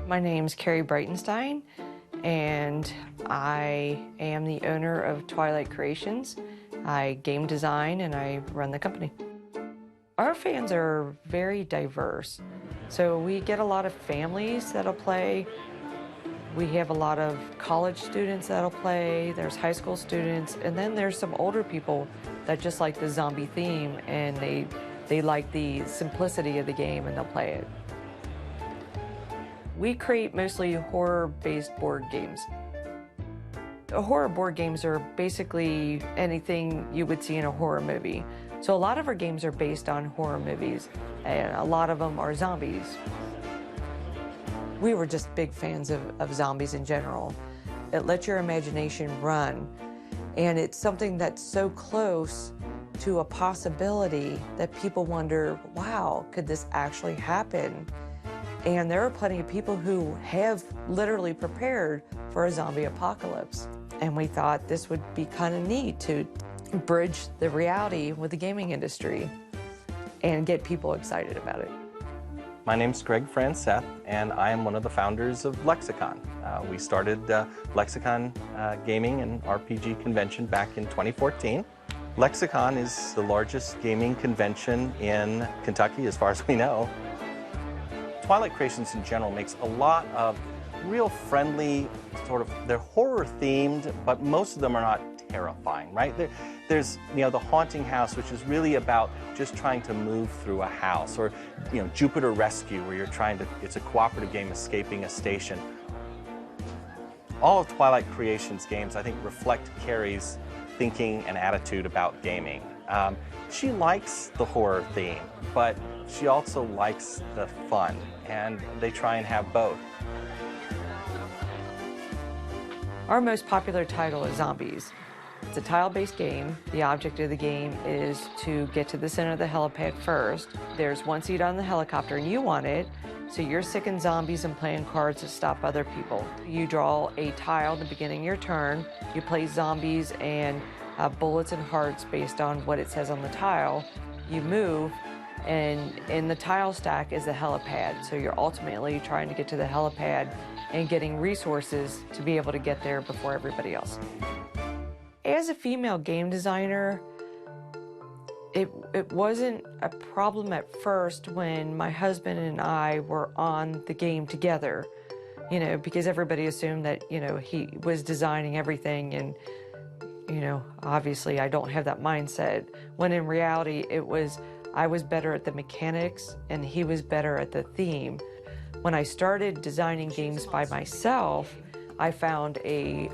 My name's Kerry Breitenstein, and I am the owner of Twilight Creations. I game design and I run the company. Our fans are very diverse. So we get a lot of families that'll play. We have a lot of college students that'll play. There's high school students, and then there's some older people that just like the zombie theme and they like the simplicity of the game and they'll play it. We create mostly horror-based board games. Horror board games are basically anything you would see in a horror movie. So a lot of our games are based on horror movies, and a lot of them are zombies. We were just big fans of zombies in general. It lets your imagination run, and it's something that's so close to a possibility that people wonder, wow, could this actually happen? And there are plenty of people who have literally prepared for a zombie apocalypse. And we thought this would be kind of neat to bridge the reality with the gaming industry and get people excited about it. My name's Greg Franseth, and I am one of the founders of Lexicon. We started Lexicon Gaming and RPG Convention back in 2014. Lexicon is the largest gaming convention in Kentucky, as far as we know. Twilight Creations in general makes a lot of real friendly, they're horror themed, but most of them are not terrifying, right? There's the haunting house, which is really about just trying to move through a house, or Jupiter Rescue, where you're it's a cooperative game escaping a station. All of Twilight Creations games, I think, reflect Kerry's thinking and attitude about gaming. She likes the horror theme, but she also likes the fun, and they try and have both. Our most popular title is Zombies. It's a tile-based game. The object of the game is to get to the center of the helipad first. There's one seat on the helicopter and you want it, so you're sicking zombies and playing cards to stop other people. You draw a tile at the beginning of your turn. You play zombies and bullets and hearts based on what it says on the tile. You move, and in the tile stack is the helipad. So you're ultimately trying to get to the helipad and getting resources to be able to get there before everybody else. As a female game designer, it wasn't a problem at first when my husband and I were on the game together, because everybody assumed that, he was designing everything, and obviously I don't have that mindset, when in reality I was better at the mechanics and he was better at the theme. When I started designing games by myself, I found a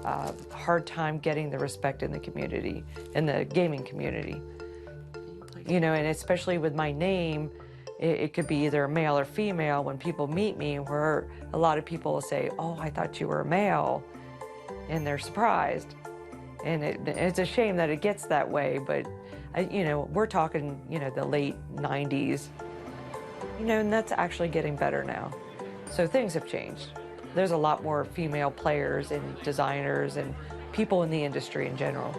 hard time getting the respect in the community, in the gaming community. And especially with my name, it could be either male or female. When people meet me, where a lot of people will say, "Oh, I thought you were a male," and they're surprised. And it's a shame that it gets that way, but we're talking, the late 90s, and that's actually getting better now. So things have changed. There's a lot more female players and designers and people in the industry in general.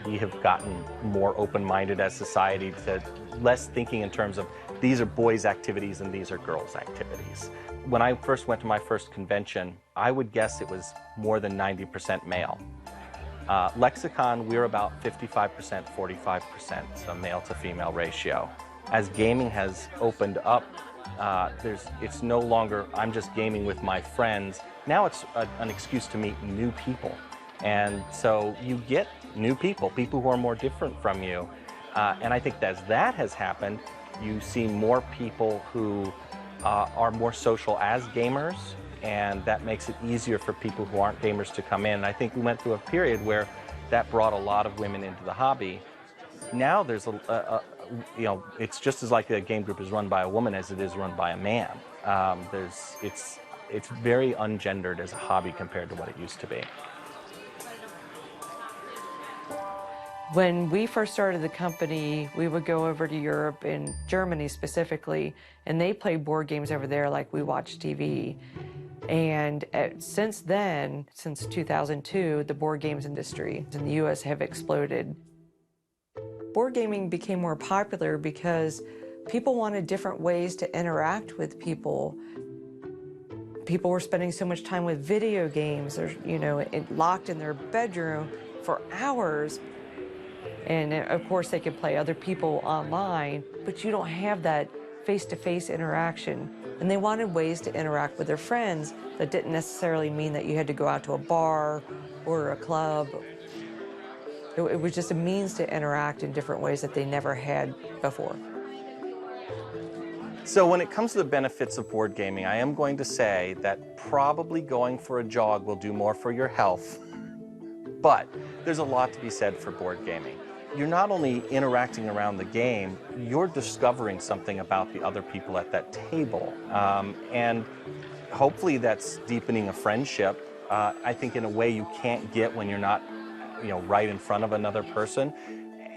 We have gotten more open-minded as society, to less thinking in terms of these are boys' activities and these are girls' activities. When I first went to my first convention, I would guess it was more than 90% male. Lexicon, we're about 55%, 45%, so male to female ratio. As gaming has opened up, it's no longer, I'm just gaming with my friends. Now it's an excuse to meet new people. And so you get new people who are more different from you. And I think as that has happened, you see more people who are more social as gamers, and that makes it easier for people who aren't gamers to come in. And I think we went through a period where that brought a lot of women into the hobby. Now there's it's just as likely a game group is run by a woman as it is run by a man. It's very ungendered as a hobby compared to what it used to be. When we first started the company, we would go over to Europe and Germany specifically, and they play board games over there like we watch TV. And since then, since 2002, the board games industry in the US have exploded. Board gaming became more popular because people wanted different ways to interact with people. People were spending so much time with video games, or, locked in their bedroom for hours. And of course, they could play other people online, but you don't have that face-to-face interaction. And they wanted ways to interact with their friends that didn't necessarily mean that you had to go out to a bar or a club. It was just a means to interact in different ways that they never had before. So when it comes to the benefits of board gaming, I am going to say that probably going for a jog will do more for your health, but there's a lot to be said for board gaming. You're not only interacting around the game, you're discovering something about the other people at that table. And hopefully that's deepening a friendship, I think in a way you can't get when you're not right in front of another person.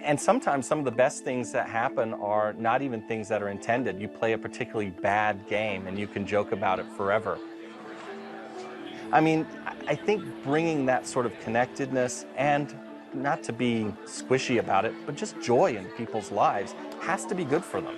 And sometimes some of the best things that happen are not even things that are intended. You play a particularly bad game and you can joke about it forever. I mean, I think bringing that sort of connectedness, and not to be squishy about it, but just joy in people's lives has to be good for them.